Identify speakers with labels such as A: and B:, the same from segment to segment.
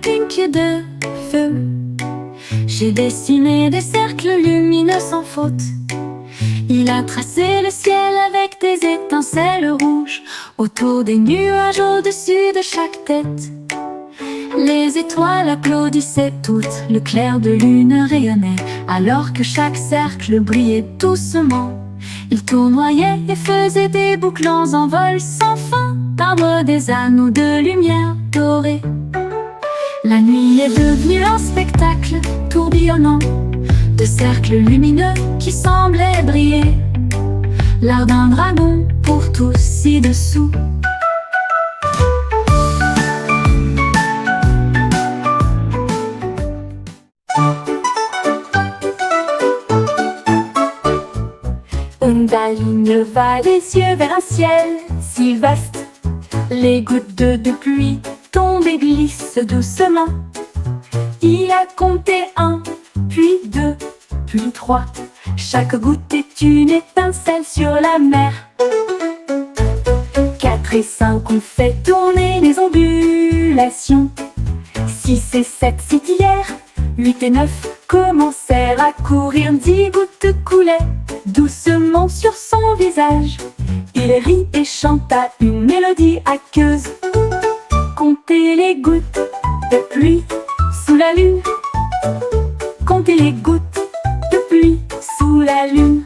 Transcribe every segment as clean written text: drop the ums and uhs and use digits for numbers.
A: une queue de feu. J'ai dessiné des cercles lumineux sans faute. Il a tracé le ciel avec des étincelles rouges autour des nuages au-dessus de chaque tête. Les étoiles applaudissaient toutes, le clair de lune rayonnait, alors que chaque cercle brillait doucement. Il tournoyait et faisait des boucles en vol sans fin, d'arbres des anneaux de lumière dorée. La nuit est devenue un spectacle tourbillonnant de cercles lumineux qui semblaient briller. L'art d'un dragon pour tous ci-dessous. Une ligne va les yeux vers un ciel si vaste. Les gouttes de pluie tombent et glissent doucement. Il a compté 1, puis 2, puis 3. Chaque goutte est une étincelle sur la mer. 4 et 5 ont fait tourner les ondulations. 6 et 7 scintillèrent. 8 et 9 commencèrent à courir. 10 gouttes coulaient doucement sur son visage. Il rit et chanta une mélodie aqueuse. Comptez les gouttes de pluie sous la lune. Comptez les gouttes de pluie sous la lune.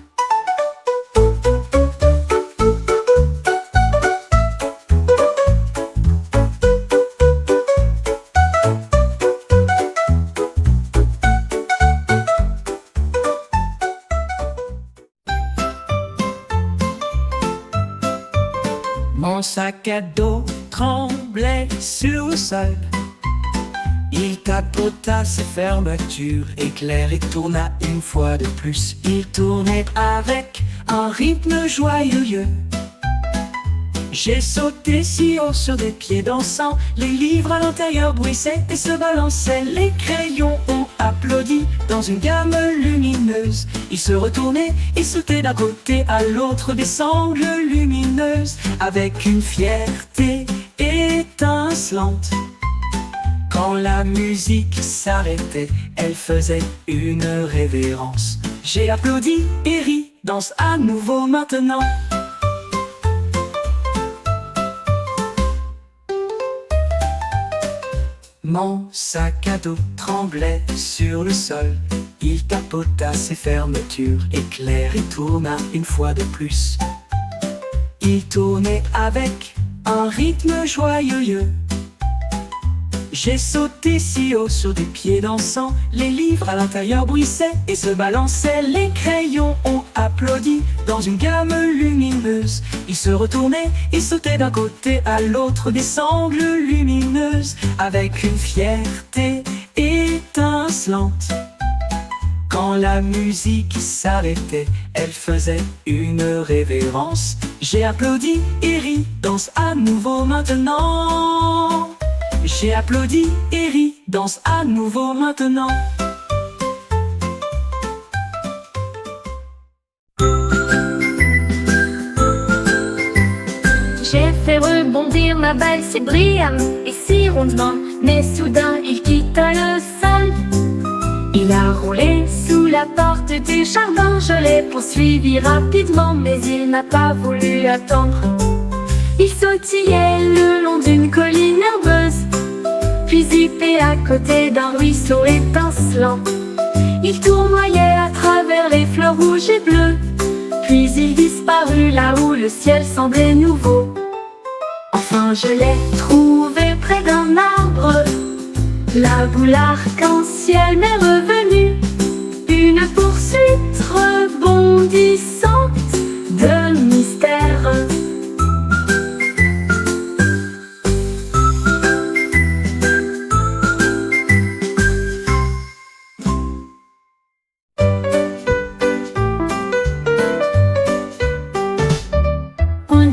B: Mon sac à dos tremblait sur le sol. Il tapota ses fermetures, éclair et tourna une fois de plus. Il tournait avec un rythme joyeux. J'ai sauté si haut sur des pieds dansants. Les livres à l'intérieur bruissaient et se balançaient. Les crayons ont applaudi dans une gamme lumineuse. Ils se retournaient et sautaient d'un côté à l'autre des sangles lumineuses, avec une fierté étincelante. Quand la musique s'arrêtait, elle faisait une révérence. J'ai applaudi et ri, danse à nouveau maintenant. Mon sac à dos tremblait sur le sol. Il tapota ses fermetures, éclair et tourna une fois de plus. Il tournait avec un rythme joyeux. J'ai sauté si haut sur des pieds dansants. Les livres à l'intérieur bruissaient et se balançaient. Les crayons ont applaudi dans une gamme lumineuse. Ils se retournaient et sautaient d'un côté à l'autre des sangles lumineuses, avec une fierté étincelante. Quand la musique s'arrêtait, elle faisait une révérence. J'ai applaudi et ri, danse à nouveau maintenant. J'ai applaudi et ri, danse à nouveau maintenant.
A: J'ai fait rebondir ma balle si brillamment et si rondement, mais soudain il quitta le sol. Il a roulé sous la porte du jardin. Je l'ai poursuivi rapidement, mais il n'a pas voulu attendre. Il sautillait le long d'une colline herbeuse, puis zippait à côté d'un ruisseau étincelant. Il tournoyait à travers les fleurs rouges et bleues, puis il disparut là où le ciel semblait nouveau. Enfin je l'ai trouvé près d'un arbre. La boule arc-en-ciel m'est revenue. Une poursuite rebondissante de mystère.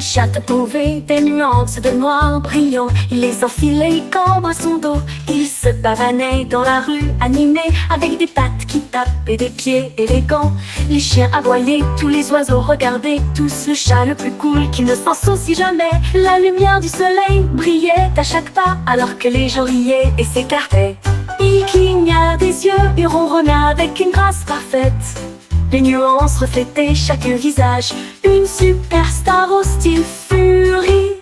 A: chat a trouvé des nuances de noir brillant. Il les enfilait comme à son dos. Il se pavanait dans la rue, animé, avec des pattes qui tapent et des pieds élégants. Les chiens aboyaient, tous les oiseaux regardaient, tous le chat le plus cool qui ne s'en soucie jamais. La lumière du soleil brillait à chaque pas, alors que les gens riaient et s'écartaient. Il cligna des yeux et ronronna avec une grâce parfaite. Les nuances reflétaient chaque visage, une superstar au style furie.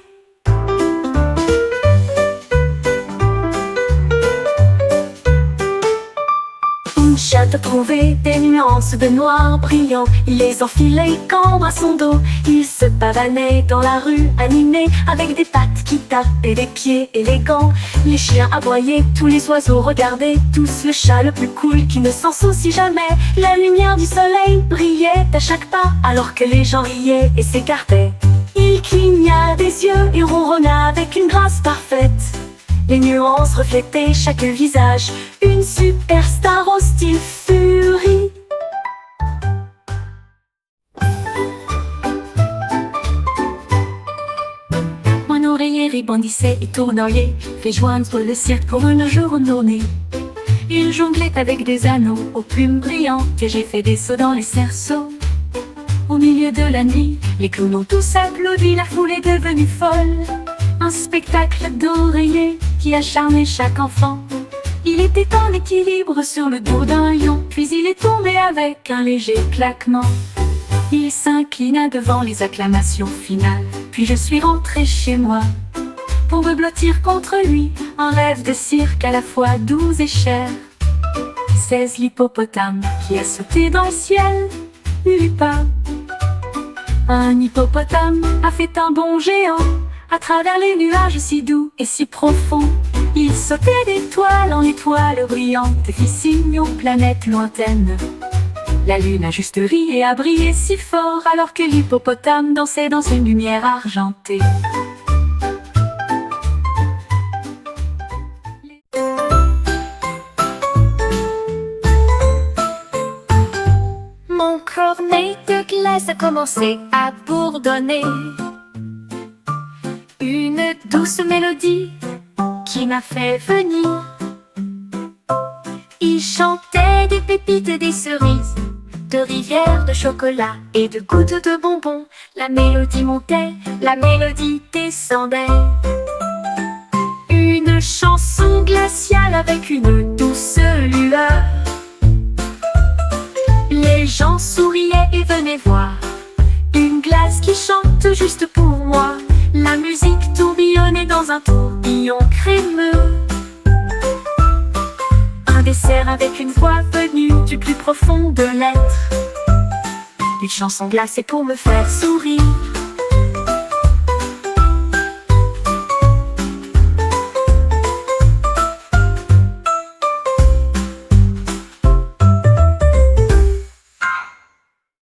A: Chat a trouvé des nuances de noir brillant. Il les enfilait comme à son dos. Il se pavanait dans la rue, animé, avec des pattes qui tapent et des pieds élégants. Les chiens aboyaient, tous les oiseaux regardaient, tous le chat le plus cool qui ne s'en soucie jamais. La lumière du soleil brillait à chaque pas, alors que les gens riaient et s'écartaient. Il cligna des yeux et ronronna avec une grâce parfaite. Les nuances reflétaient chaque visage, une superstar au style furie. Mon oreiller rebondissait et tournoyait, fait joindre le cirque pour une journée. Il jonglait avec des anneaux aux plumes brillantes et j'ai fait des sauts dans les cerceaux. Au milieu de la nuit, les clowns ont tous applaudi, la foule est devenue folle. Un spectacle d'oreillers qui a charmé chaque enfant. Il était en équilibre sur le dos d'un lion, puis il est tombé avec un léger claquement. Il s'inclina devant les acclamations finales, puis je suis rentré chez moi pour me blottir contre lui, un rêve de cirque à la fois doux et cher. 16 l'hippopotame qui a sauté dans le ciel, Lupa. Un hippopotame a fait un bond géant à travers les nuages si doux et si profonds. Il sautait d'étoile en étoile brillante et fit signe aux planètes lointaines. La lune a juste ri et a brillé si fort, alors que l'hippopotame dansait dans une lumière argentée. Mon cornet de glace a commencé à bourdonner. Une douce mélodie qui m'a fait venir. Il chantait des pépites et des cerises, de rivières de chocolat et de gouttes de bonbons. La mélodie montait, la mélodie descendait. Une chanson glaciale avec une douce lueur. Les gens souriaient et venaient voir une glace qui chante juste pour moi. La musique tourbillonnait dans un tourbillon crémeux. Un dessert avec une voix venue du plus profond de l'être. Une chanson glacée pour me faire sourire.